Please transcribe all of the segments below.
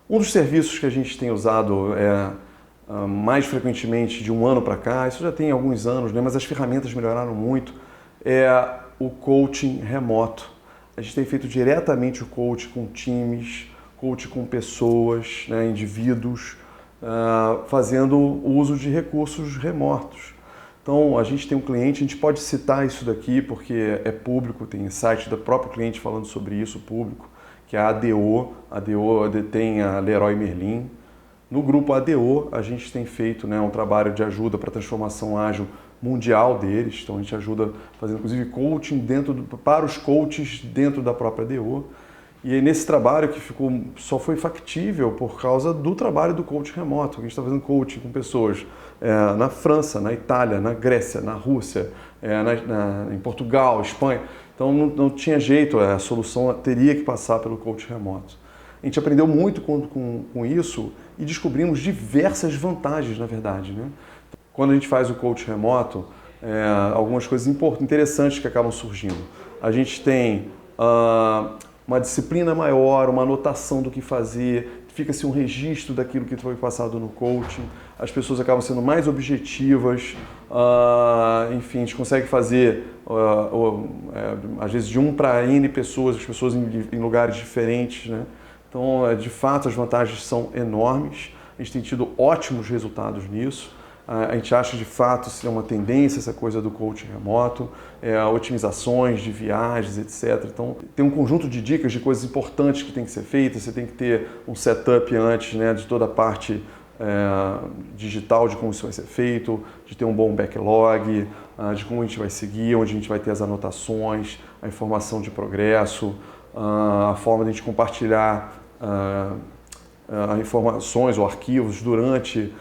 Um dos serviços que a gente tem usado mais frequentemente de um ano para cá, isso já tem alguns anos, né, mas as ferramentas melhoraram muito, é o coaching remoto. A gente tem feito diretamente o coaching com times, coaching com pessoas, né, indivíduos, fazendo uso de recursos remotos. Então, a gente tem um cliente, a gente pode citar isso daqui porque é público, tem site do próprio cliente falando sobre isso, público, que é a ADO. A ADO detém a Leroy Merlin. No grupo ADO, a gente tem feito, né, um trabalho de ajuda para a transformação ágil mundial deles. Então, a gente ajuda fazendo, inclusive, coaching para os coaches dentro da própria ADO. E aí, nesse trabalho que só foi factível por causa do trabalho do coaching remoto. A gente está fazendo coaching com pessoas na França, na Itália, na Grécia, na Rússia, em Portugal, Espanha. Então não tinha jeito, a solução teria que passar pelo coaching remoto. A gente aprendeu muito com isso e descobrimos diversas vantagens, na verdade, né? Quando a gente faz o coaching remoto, algumas coisas interessantes que acabam surgindo. A gente tem uma disciplina maior, uma anotação do que fazer, fica-se um registro daquilo que foi passado no coaching, as pessoas acabam sendo mais objetivas, enfim, a gente consegue fazer, às vezes, de 1 para N pessoas, as pessoas em lugares diferentes, né? Então, de fato, as vantagens são enormes, a gente tem tido ótimos resultados nisso. A gente acha de fato se é uma tendência essa coisa do coaching remoto, otimizações de viagens, etc. Então tem um conjunto de dicas de coisas importantes que tem que ser feitas. Você tem que ter um setup antes, né, de toda a parte digital de como isso vai ser feito, de ter um bom backlog, de como a gente vai seguir, onde a gente vai ter as anotações, a informação de progresso, a forma de a gente compartilhar informações ou arquivos durante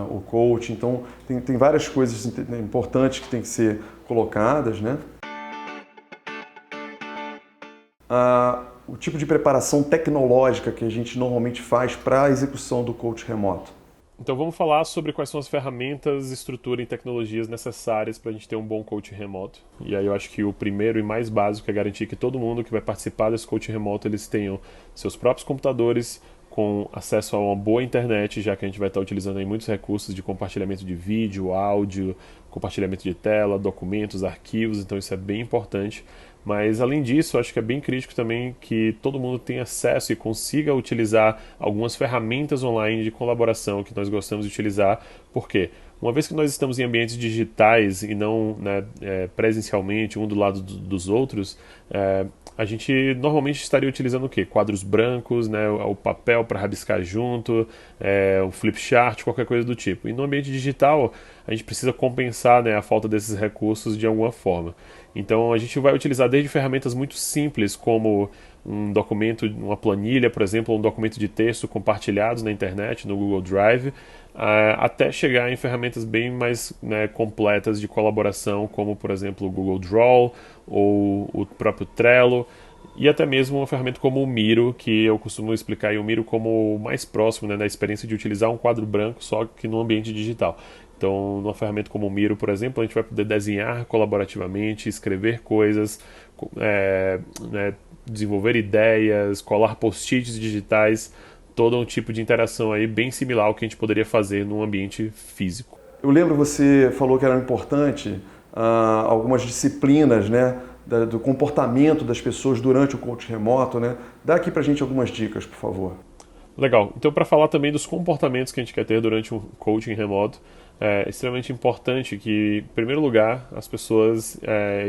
o coaching. Então, tem várias coisas importantes que têm que ser colocadas, né? O tipo de preparação tecnológica que a gente normalmente faz para a execução do coaching remoto. Então vamos falar sobre quais são as ferramentas, estrutura e tecnologias necessárias para a gente ter um bom coaching remoto. E aí eu acho que o primeiro e mais básico é garantir que todo mundo que vai participar desse coaching remoto eles tenham seus próprios computadores com acesso a uma boa internet, já que a gente vai estar utilizando aí muitos recursos de compartilhamento de vídeo, áudio, compartilhamento de tela, documentos, arquivos, então isso é bem importante. Mas além disso, acho que é bem crítico também que todo mundo tenha acesso e consiga utilizar algumas ferramentas online de colaboração que nós gostamos de utilizar. Por quê? Uma vez que nós estamos em ambientes digitais e não, né, presencialmente, um do lado dos outros, a gente normalmente estaria utilizando o quê? Quadros brancos, né, o papel para rabiscar junto, o flip chart, qualquer coisa do tipo. E no ambiente digital, a gente precisa compensar, né, a falta desses recursos de alguma forma. Então a gente vai utilizar desde ferramentas muito simples, como um documento, uma planilha, por exemplo, ou um documento de texto compartilhados na internet, no Google Drive, até chegar em ferramentas bem mais, né, completas de colaboração, como por exemplo o Google Draw ou o próprio Trello, e até mesmo uma ferramenta como o Miro, que eu costumo explicar aí o Miro como o mais próximo, né, da experiência de utilizar um quadro branco, só que no ambiente digital. Então, numa ferramenta como o Miro, por exemplo, a gente vai poder desenhar colaborativamente, escrever coisas, né, desenvolver ideias, colar post-its digitais, todo um tipo de interação aí bem similar ao que a gente poderia fazer num ambiente físico. Eu lembro você falou que era importante algumas disciplinas, né, do comportamento das pessoas durante o coaching remoto, né? Dá aqui pra gente algumas dicas, por favor. Legal. Então, para falar também dos comportamentos que a gente quer ter durante um coaching remoto, é extremamente importante que, em primeiro lugar, as pessoas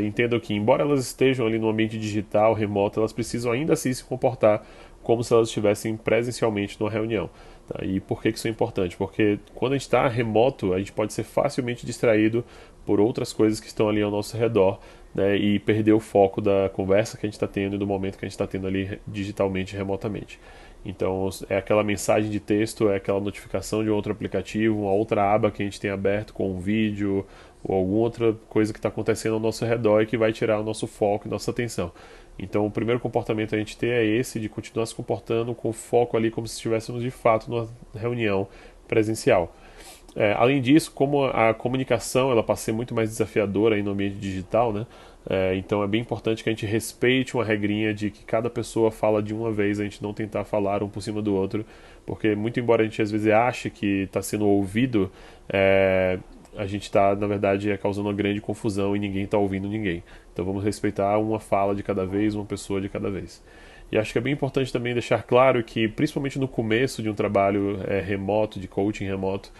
entendam que, embora elas estejam ali no ambiente digital, remoto, elas precisam ainda assim se comportar como se elas estivessem presencialmente numa reunião. Tá? E por que isso é importante? Porque quando a gente está remoto, a gente pode ser facilmente distraído por outras coisas que estão ali ao nosso redor, né, e perder o foco da conversa que a gente está tendo e do momento que a gente está tendo ali digitalmente, remotamente. Então, é aquela mensagem de texto, é aquela notificação de um outro aplicativo, uma outra aba que a gente tem aberto com um vídeo ou alguma outra coisa que está acontecendo ao nosso redor e que vai tirar o nosso foco e nossa atenção. Então, o primeiro comportamento a gente ter é esse, de continuar se comportando com foco ali como se estivéssemos de fato numa reunião presencial. Além disso, como a comunicação ela passa a ser muito mais desafiadora aí no ambiente digital, né? Então é bem importante que a gente respeite uma regrinha de que cada pessoa fala de uma vez, a gente não tentar falar um por cima do outro, porque muito embora a gente às vezes ache que está sendo ouvido, a gente está, na verdade, causando uma grande confusão e ninguém está ouvindo ninguém. Então vamos respeitar uma fala de cada vez, uma pessoa de cada vez. E acho que é bem importante também deixar claro que, principalmente no começo de um trabalho remoto, de coaching remoto,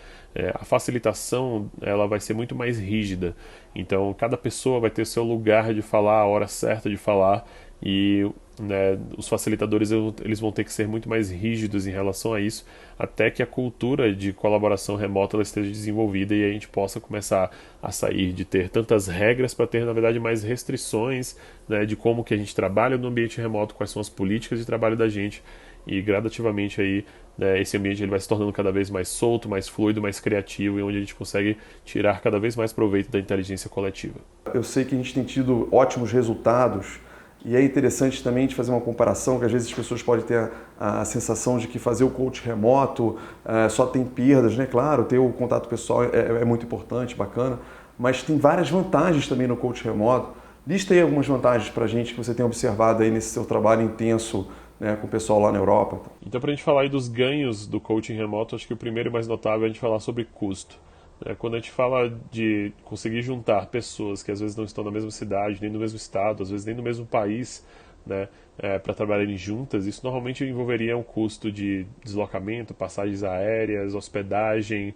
a facilitação ela vai ser muito mais rígida. Então, cada pessoa vai ter seu lugar de falar, a hora certa de falar, e né, os facilitadores eles vão ter que ser muito mais rígidos em relação a isso, até que a cultura de colaboração remota ela esteja desenvolvida e a gente possa começar a sair de ter tantas regras para ter, na verdade, mais restrições, né, de como que a gente trabalha no ambiente remoto, quais são as políticas de trabalho da gente, e gradativamente aí, né, esse ambiente ele vai se tornando cada vez mais solto, mais fluido, mais criativo, e onde a gente consegue tirar cada vez mais proveito da inteligência coletiva. Eu sei que a gente tem tido ótimos resultados. E é interessante também de fazer uma comparação, que às vezes as pessoas podem ter a sensação de que fazer o coach remoto só tem perdas, né? Claro, ter o contato pessoal é muito importante, bacana, mas tem várias vantagens também no coach remoto. Lista aí algumas vantagens para a gente que você tem observado aí nesse seu trabalho intenso, né, com o pessoal lá na Europa. Então, para a gente falar aí dos ganhos do coaching remoto, acho que o primeiro e mais notável é a gente falar sobre custo. Quando a gente fala de conseguir juntar pessoas que às vezes não estão na mesma cidade, nem no mesmo estado, às vezes nem no mesmo país, né, para trabalharem juntas, isso normalmente envolveria um custo de deslocamento, passagens aéreas, hospedagem,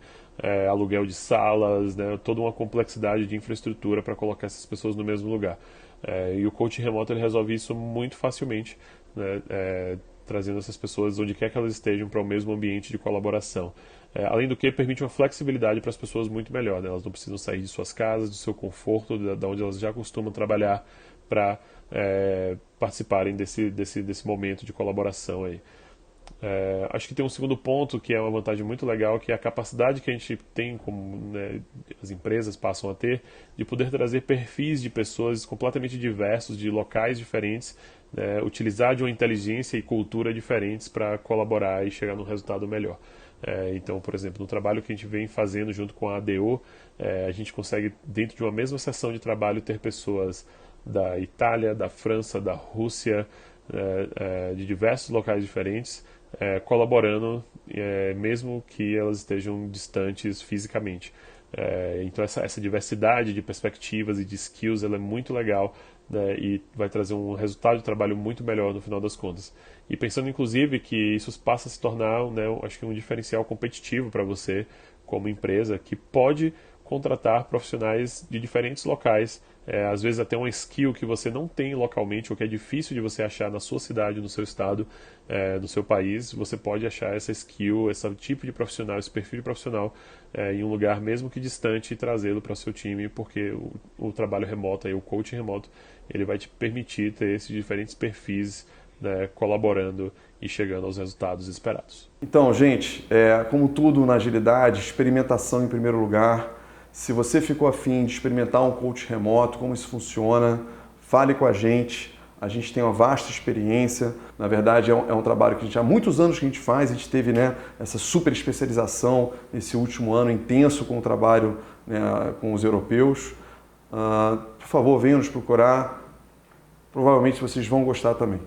aluguel de salas, né, toda uma complexidade de infraestrutura para colocar essas pessoas no mesmo lugar. E o coaching remoto ele resolve isso muito facilmente, né, trazendo essas pessoas onde quer que elas estejam para o mesmo ambiente de colaboração. Além do que, permite uma flexibilidade para as pessoas muito melhor, né? Elas não precisam sair de suas casas, do seu conforto, da onde elas já costumam trabalhar, para participarem desse momento de colaboração aí. Acho que tem um segundo ponto que é uma vantagem muito legal, que é a capacidade que a gente tem, como né, as empresas passam a ter, de poder trazer perfis de pessoas completamente diversos, de locais diferentes, né, utilizar de uma inteligência e cultura diferentes para colaborar e chegar num resultado melhor. Então, por exemplo, no trabalho que a gente vem fazendo junto com a ADO, a gente consegue, dentro de uma mesma sessão de trabalho, ter pessoas da Itália, da França, da Rússia, de diversos locais diferentes, colaborando, mesmo que elas estejam distantes fisicamente. Então essa diversidade de perspectivas e de skills ela é muito legal, né, e vai trazer um resultado de trabalho muito melhor no final das contas. E pensando inclusive que isso passa a se tornar, né, acho que um diferencial competitivo para você como empresa que pode contratar profissionais de diferentes locais, às vezes até uma skill que você não tem localmente ou que é difícil de você achar na sua cidade, no seu estado, no seu país, você pode achar essa skill, esse tipo de profissional, esse perfil de profissional em um lugar mesmo que distante e trazê-lo para o seu time, porque o trabalho remoto, aí, o coaching remoto, ele vai te permitir ter esses diferentes perfis, né, colaborando e chegando aos resultados esperados. Então, gente, como tudo na agilidade, experimentação em primeiro lugar. Se você ficou afim de experimentar um coach remoto, como isso funciona, fale com a gente. A gente tem uma vasta experiência. Na verdade, é um trabalho que a gente, há muitos anos que a gente faz. A gente teve, né, essa super especialização nesse último ano intenso com o trabalho, né, com os europeus. Por favor, venham nos procurar. Provavelmente vocês vão gostar também.